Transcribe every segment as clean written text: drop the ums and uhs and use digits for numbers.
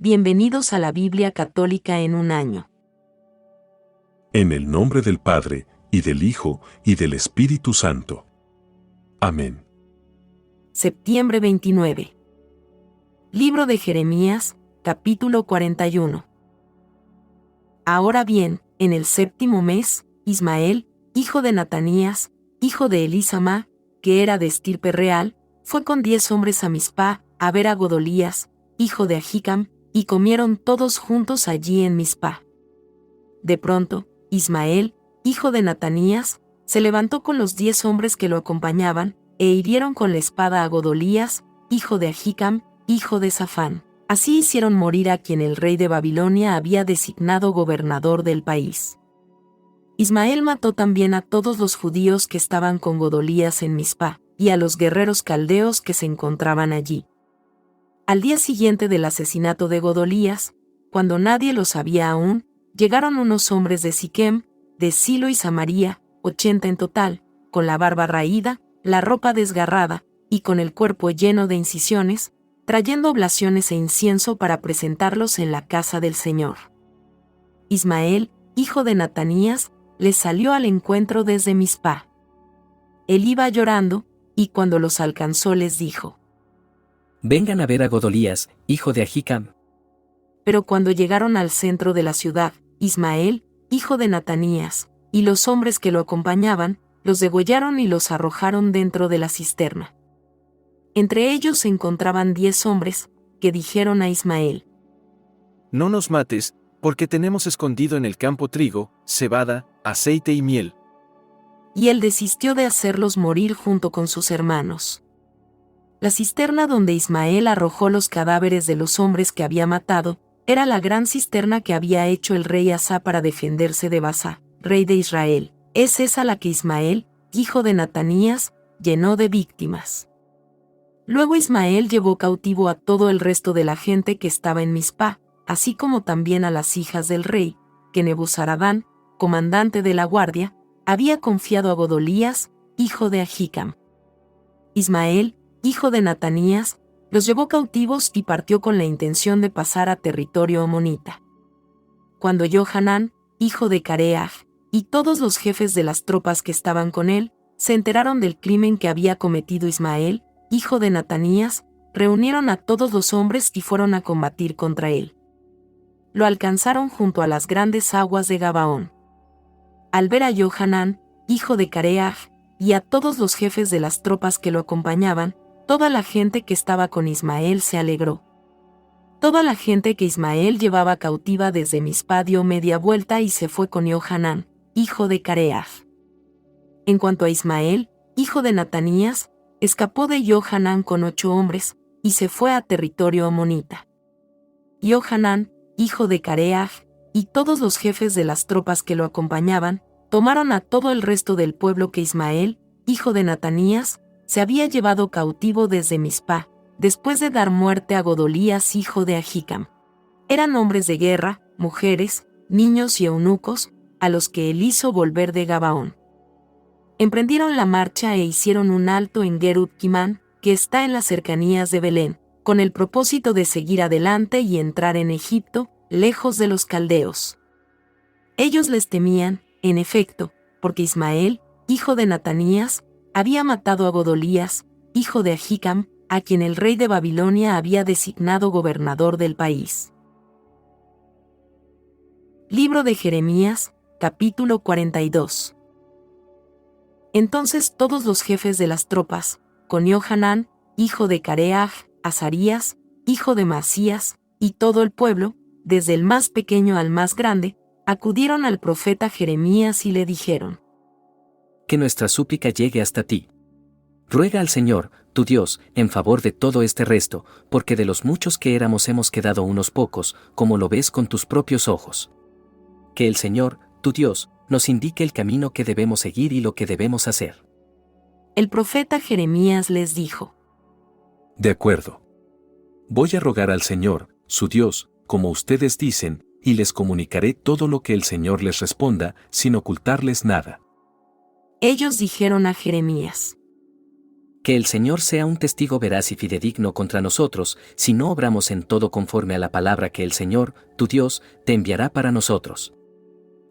Bienvenidos a la Biblia Católica en un año. En el nombre del Padre, y del Hijo, y del Espíritu Santo. Amén. Septiembre 29. Libro de Jeremías, capítulo 41. Ahora bien, en el séptimo mes, Ismael, hijo de Natanías, hijo de Elisama, que era de estirpe real, fue con 10 hombres a Mizpá, a ver a Godolías, hijo de Ahicam, y comieron todos juntos allí en Mizpá. De pronto, Ismael, hijo de Natanías, se levantó con los 10 hombres que lo acompañaban, e hirieron con la espada a Godolías, hijo de Ahicam, hijo de Safán. Así hicieron morir a quien el rey de Babilonia había designado gobernador del país. Ismael mató también a todos los judíos que estaban con Godolías en Mizpá, y a los guerreros caldeos que se encontraban allí. Al día siguiente del asesinato de Godolías, cuando nadie lo sabía aún, llegaron unos hombres de Siquem, de Silo y Samaria, 80 en total, con la barba raída, la ropa desgarrada, y con el cuerpo lleno de incisiones, trayendo oblaciones e incienso para presentarlos en la casa del Señor. Ismael, hijo de Natanías, les salió al encuentro desde Mizpá. Él iba llorando, y cuando los alcanzó les dijo: Vengan a ver a Godolías, hijo de Ahicam. Pero cuando llegaron al centro de la ciudad, Ismael, hijo de Natanías, y los hombres que lo acompañaban, los degollaron y los arrojaron dentro de la cisterna. Entre ellos se encontraban 10 hombres, que dijeron a Ismael: No nos mates, porque tenemos escondido en el campo trigo, cebada, aceite y miel. Y él desistió de hacerlos morir junto con sus hermanos. La cisterna donde Ismael arrojó los cadáveres de los hombres que había matado, era la gran cisterna que había hecho el rey Asa para defenderse de Baasa, rey de Israel. Es esa la que Ismael, hijo de Natanías, llenó de víctimas. Luego Ismael llevó cautivo a todo el resto de la gente que estaba en Mizpá, así como también a las hijas del rey, que Nebuzaradán, comandante de la guardia, había confiado a Godolías, hijo de Ahicam. Ismael, hijo de Natanías, los llevó cautivos y partió con la intención de pasar a territorio amonita. Cuando Johanán, hijo de Careaj, y todos los jefes de las tropas que estaban con él, se enteraron del crimen que había cometido Ismael, hijo de Natanías, reunieron a todos los hombres y fueron a combatir contra él. Lo alcanzaron junto a las grandes aguas de Gabaón. Al ver a Johanán, hijo de Careaj, y a todos los jefes de las tropas que lo acompañaban, toda la gente que estaba con Ismael se alegró. Toda la gente que Ismael llevaba cautiva desde Mizpá dio media vuelta y se fue con Johanán, hijo de Careaj. En cuanto a Ismael, hijo de Natanías, escapó de Johanán con 8 hombres, y se fue a territorio amonita. Johanán, hijo de Careaj, y todos los jefes de las tropas que lo acompañaban, tomaron a todo el resto del pueblo que Ismael, hijo de Natanías, se había llevado cautivo desde Mizpá, después de dar muerte a Godolías, hijo de Ahicam. Eran hombres de guerra, mujeres, niños y eunucos, a los que él hizo volver de Gabaón. Emprendieron la marcha e hicieron un alto en Gerut-Kimán, que está en las cercanías de Belén, con el propósito de seguir adelante y entrar en Egipto, lejos de los caldeos. Ellos les temían, en efecto, porque Ismael, hijo de Natanías, había matado a Godolías, hijo de Ahicam, a quien el rey de Babilonia había designado gobernador del país. Libro de Jeremías, capítulo 42. Entonces todos los jefes de las tropas, con Johanán, hijo de Careaj, Azarías, hijo de Masías, y todo el pueblo, desde el más pequeño al más grande, acudieron al profeta Jeremías y le dijeron: Que nuestra súplica llegue hasta ti. Ruega al Señor, tu Dios, en favor de todo este resto, porque de los muchos que éramos hemos quedado unos pocos, como lo ves con tus propios ojos. Que el Señor, tu Dios, nos indique el camino que debemos seguir y lo que debemos hacer. El profeta Jeremías les dijo: De acuerdo. Voy a rogar al Señor, su Dios, como ustedes dicen, y les comunicaré todo lo que el Señor les responda, sin ocultarles nada. Ellos dijeron a Jeremías: Que el Señor sea un testigo veraz y fidedigno contra nosotros, si no obramos en todo conforme a la palabra que el Señor, tu Dios, te enviará para nosotros.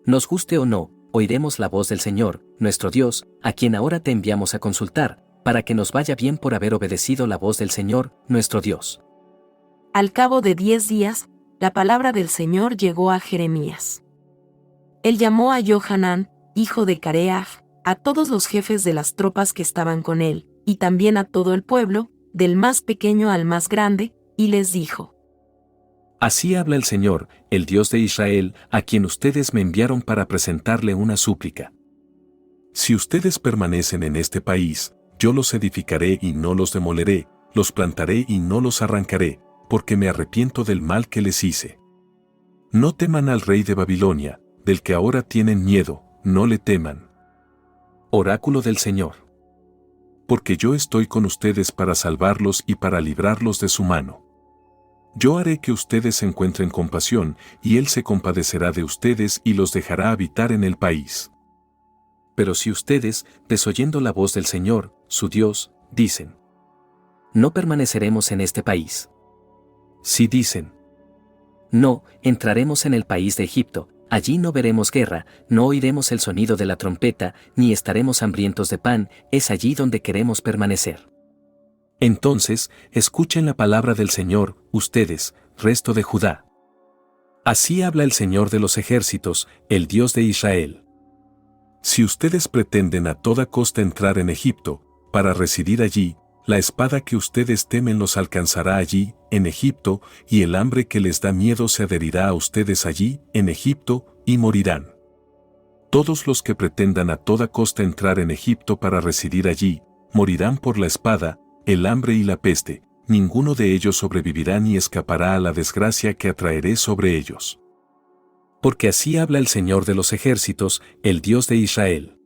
Nos guste o no, oiremos la voz del Señor, nuestro Dios, a quien ahora te enviamos a consultar, para que nos vaya bien por haber obedecido la voz del Señor, nuestro Dios. Al cabo de 10 días, la palabra del Señor llegó a Jeremías. Él llamó a Johanán, hijo de Careaj, a todos los jefes de las tropas que estaban con él, y también a todo el pueblo, del más pequeño al más grande, y les dijo: Así habla el Señor, el Dios de Israel, a quien ustedes me enviaron para presentarle una súplica. Si ustedes permanecen en este país, yo los edificaré y no los demoleré, los plantaré y no los arrancaré, porque me arrepiento del mal que les hice. No teman al rey de Babilonia, del que ahora tienen miedo, no le teman. Oráculo del Señor. Porque yo estoy con ustedes para salvarlos y para librarlos de su mano. Yo haré que ustedes encuentren compasión, y Él se compadecerá de ustedes y los dejará habitar en el país. Pero si ustedes, desoyendo la voz del Señor, su Dios, dicen: No permaneceremos en este país. Si dicen: No, entraremos en el país de Egipto, allí no veremos guerra, no oiremos el sonido de la trompeta, ni estaremos hambrientos de pan, es allí donde queremos permanecer. Entonces, escuchen la palabra del Señor, ustedes, resto de Judá. Así habla el Señor de los ejércitos, el Dios de Israel. Si ustedes pretenden a toda costa entrar en Egipto, para residir allí, la espada que ustedes temen los alcanzará allí, en Egipto, y el hambre que les da miedo se adherirá a ustedes allí, en Egipto, y morirán. Todos los que pretendan a toda costa entrar en Egipto para residir allí, morirán por la espada, el hambre y la peste, ninguno de ellos sobrevivirá ni escapará a la desgracia que atraeré sobre ellos. Porque así habla el Señor de los ejércitos, el Dios de Israel.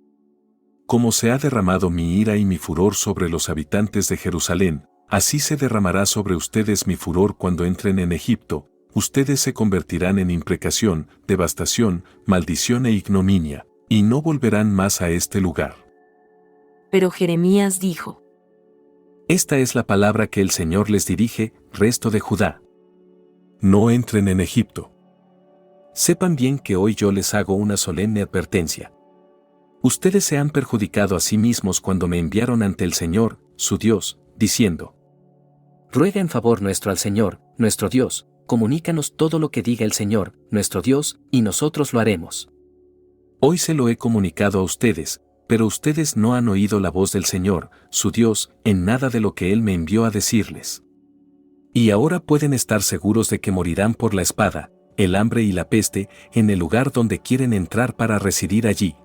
Como se ha derramado mi ira y mi furor sobre los habitantes de Jerusalén, así se derramará sobre ustedes mi furor cuando entren en Egipto, ustedes se convertirán en imprecación, devastación, maldición e ignominia, y no volverán más a este lugar. Pero Jeremías dijo: Esta es la palabra que el Señor les dirige, resto de Judá. No entren en Egipto. Sepan bien que hoy yo les hago una solemne advertencia. Ustedes se han perjudicado a sí mismos cuando me enviaron ante el Señor, su Dios, diciendo: Ruega en favor nuestro al Señor, nuestro Dios, comunícanos todo lo que diga el Señor, nuestro Dios, y nosotros lo haremos. Hoy se lo he comunicado a ustedes, pero ustedes no han oído la voz del Señor, su Dios, en nada de lo que Él me envió a decirles. Y ahora pueden estar seguros de que morirán por la espada, el hambre y la peste, en el lugar donde quieren entrar para residir allí.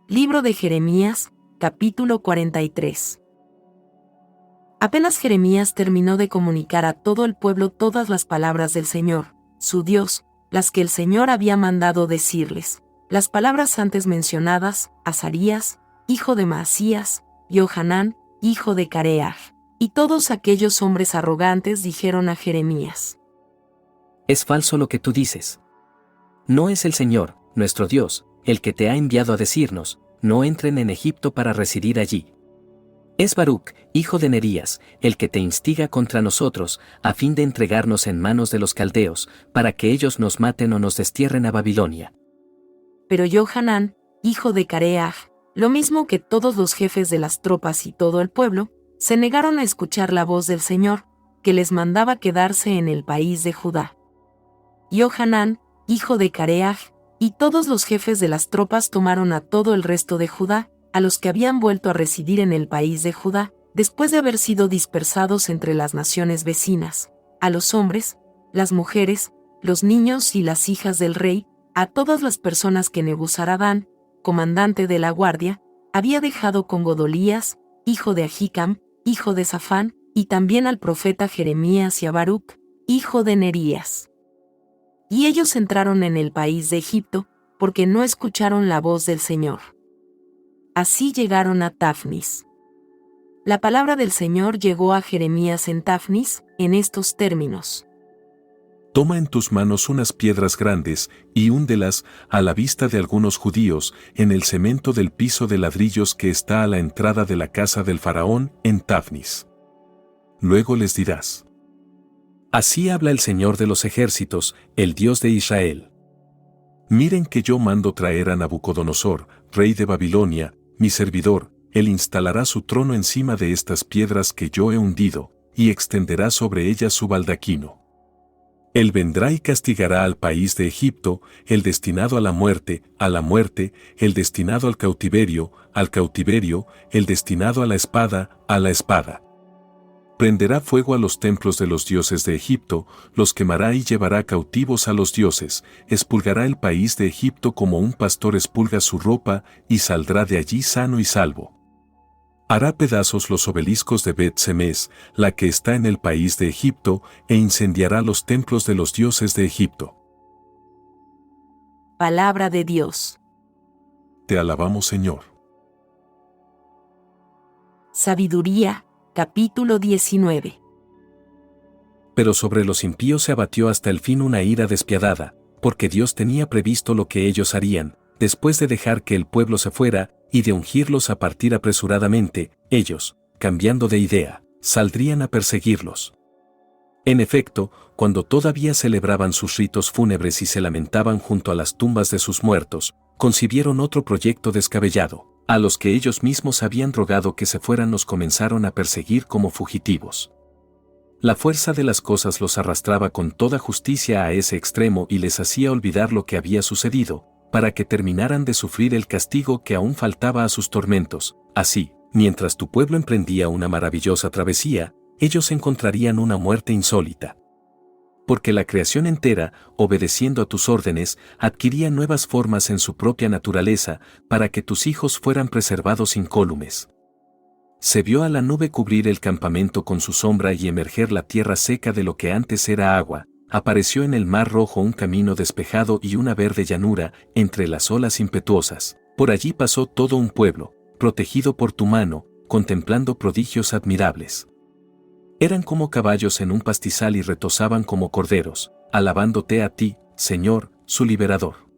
Libro de Jeremías, capítulo 43. Apenas Jeremías terminó de comunicar a todo el pueblo todas las palabras del Señor, su Dios, las que el Señor había mandado decirles, las palabras antes mencionadas, Azarías, hijo de Maasías, Johanán, hijo de Careaj, y todos aquellos hombres arrogantes dijeron a Jeremías: Es falso lo que tú dices. No es el Señor, nuestro Dios, el que te ha enviado a decirnos: no entren en Egipto para residir allí. Es Baruc, hijo de Nerías, el que te instiga contra nosotros, a fin de entregarnos en manos de los caldeos, para que ellos nos maten o nos destierren a Babilonia. Pero Johanán, hijo de Careaj, lo mismo que todos los jefes de las tropas y todo el pueblo, se negaron a escuchar la voz del Señor, que les mandaba quedarse en el país de Judá. Johanán, hijo de Careaj, y todos los jefes de las tropas tomaron a todo el resto de Judá, a los que habían vuelto a residir en el país de Judá, después de haber sido dispersados entre las naciones vecinas, a los hombres, las mujeres, los niños y las hijas del rey, a todas las personas que Nebuzaradán, comandante de la guardia, había dejado con Godolías, hijo de Ahicam, hijo de Safán, y también al profeta Jeremías y a Baruc, hijo de Nerías. Y ellos entraron en el país de Egipto, porque no escucharon la voz del Señor. Así llegaron a Tafnis. La palabra del Señor llegó a Jeremías en Tafnis, en estos términos: Toma en tus manos unas piedras grandes, y húndelas, a la vista de algunos judíos, en el cemento del piso de ladrillos que está a la entrada de la casa del faraón, en Tafnis. Luego les dirás: así habla el Señor de los ejércitos, el Dios de Israel. Miren que yo mando traer a Nabucodonosor, rey de Babilonia, mi servidor. Él instalará su trono encima de estas piedras que yo he hundido, y extenderá sobre ellas su baldaquino. Él vendrá y castigará al país de Egipto, el destinado a la muerte, el destinado al cautiverio, el destinado a la espada. Prenderá fuego a los templos de los dioses de Egipto, los quemará y llevará cautivos a los dioses, expulgará el país de Egipto como un pastor expulga su ropa, y saldrá de allí sano y salvo. Hará pedazos los obeliscos de Bet-Semes, la que está en el país de Egipto, e incendiará los templos de los dioses de Egipto. Palabra de Dios. Te alabamos, Señor. Sabiduría, capítulo 19. Pero sobre los impíos se abatió hasta el fin una ira despiadada, porque Dios tenía previsto lo que ellos harían, después de dejar que el pueblo se fuera, y de ungirlos a partir apresuradamente, ellos, cambiando de idea, saldrían a perseguirlos. En efecto, cuando todavía celebraban sus ritos fúnebres y se lamentaban junto a las tumbas de sus muertos, concibieron otro proyecto descabellado. A los que ellos mismos habían rogado que se fueran los comenzaron a perseguir como fugitivos. La fuerza de las cosas los arrastraba con toda justicia a ese extremo y les hacía olvidar lo que había sucedido, para que terminaran de sufrir el castigo que aún faltaba a sus tormentos. Así, mientras tu pueblo emprendía una maravillosa travesía, ellos encontrarían una muerte insólita. Porque la creación entera, obedeciendo a tus órdenes, adquiría nuevas formas en su propia naturaleza, para que tus hijos fueran preservados incólumes. Se vio a la nube cubrir el campamento con su sombra y emerger la tierra seca de lo que antes era agua. Apareció en el mar rojo un camino despejado y una verde llanura, entre las olas impetuosas. Por allí pasó todo un pueblo, protegido por tu mano, contemplando prodigios admirables. Eran como caballos en un pastizal y retozaban como corderos, alabándote a ti, Señor, su liberador.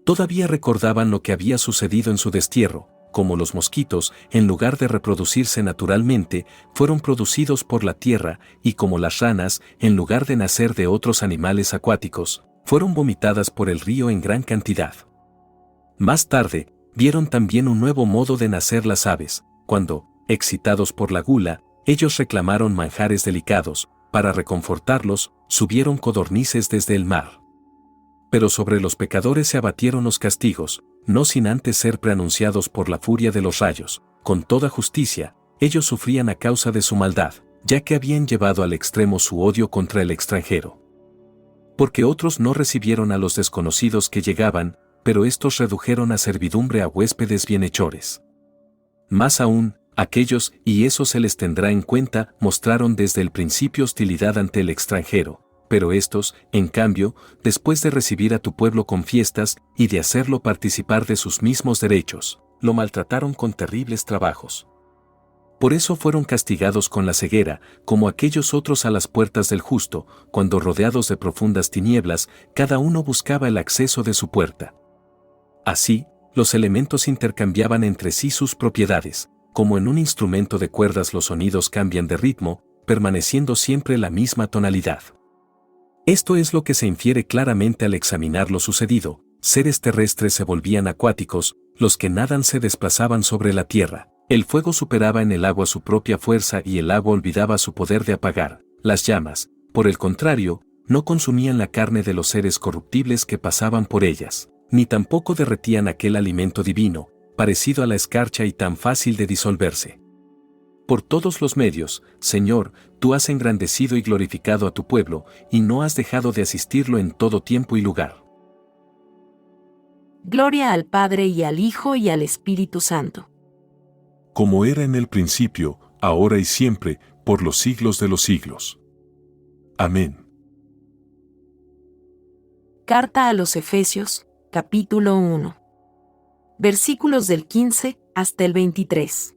Todavía recordaban lo que había sucedido en su destierro, como los mosquitos, en lugar de reproducirse naturalmente, fueron producidos por la tierra, y como las ranas, en lugar de nacer de otros animales acuáticos, fueron vomitadas por el río en gran cantidad. Más tarde, vieron también un nuevo modo de nacer las aves, cuando, excitados por la gula, ellos reclamaron manjares delicados, para reconfortarlos, subieron codornices desde el mar. Pero sobre los pecadores se abatieron los castigos, no sin antes ser preanunciados por la furia de los rayos. Con toda justicia, ellos sufrían a causa de su maldad, ya que habían llevado al extremo su odio contra el extranjero. Porque otros no recibieron a los desconocidos que llegaban, pero estos redujeron a servidumbre a huéspedes bienhechores. Más aún, aquellos, y eso se les tendrá en cuenta, mostraron desde el principio hostilidad ante el extranjero. Pero estos, en cambio, después de recibir a tu pueblo con fiestas y de hacerlo participar de sus mismos derechos, lo maltrataron con terribles trabajos. Por eso fueron castigados con la ceguera, como aquellos otros a las puertas del justo, cuando rodeados de profundas tinieblas, cada uno buscaba el acceso de su puerta. Así, los elementos intercambiaban entre sí sus propiedades, como en un instrumento de cuerdas los sonidos cambian de ritmo, permaneciendo siempre la misma tonalidad. Esto es lo que se infiere claramente al examinar lo sucedido: seres terrestres se volvían acuáticos, los que nadan se desplazaban sobre la tierra, el fuego superaba en el agua su propia fuerza y el agua olvidaba su poder de apagar las llamas. Por el contrario, no consumían la carne de los seres corruptibles que pasaban por ellas, ni tampoco derretían aquel alimento divino, parecido a la escarcha y tan fácil de disolverse. Por todos los medios, Señor, tú has engrandecido y glorificado a tu pueblo, y no has dejado de asistirlo en todo tiempo y lugar. Gloria al Padre y al Hijo y al Espíritu Santo. Como era en el principio, ahora y siempre, por los siglos de los siglos. Amén. Carta a los Efesios, capítulo 1. Versículos del 15 hasta el 23.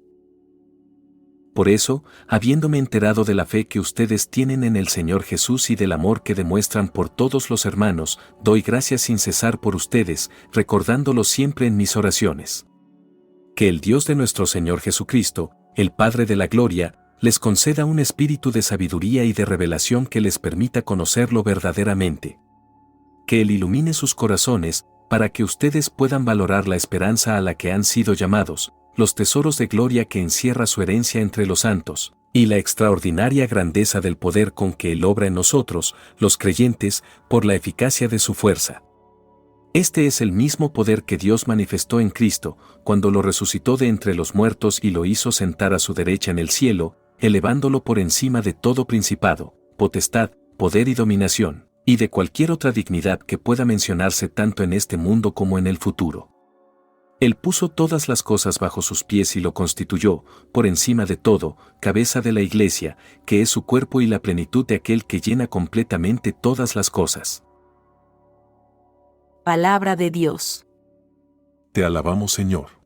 Por eso, habiéndome enterado de la fe que ustedes tienen en el Señor Jesús y del amor que demuestran por todos los hermanos, doy gracias sin cesar por ustedes, recordándolo siempre en mis oraciones. Que el Dios de nuestro Señor Jesucristo, el Padre de la Gloria, les conceda un espíritu de sabiduría y de revelación que les permita conocerlo verdaderamente. Que Él ilumine sus corazones, para que ustedes puedan valorar la esperanza a la que han sido llamados, los tesoros de gloria que encierra su herencia entre los santos, y la extraordinaria grandeza del poder con que Él obra en nosotros, los creyentes, por la eficacia de su fuerza. Este es el mismo poder que Dios manifestó en Cristo, cuando lo resucitó de entre los muertos y lo hizo sentar a su derecha en el cielo, elevándolo por encima de todo principado, potestad, poder y dominación, y de cualquier otra dignidad que pueda mencionarse tanto en este mundo como en el futuro. Él puso todas las cosas bajo sus pies y lo constituyó, por encima de todo, cabeza de la Iglesia, que es su cuerpo y la plenitud de aquel que llena completamente todas las cosas. Palabra de Dios. Te alabamos, Señor.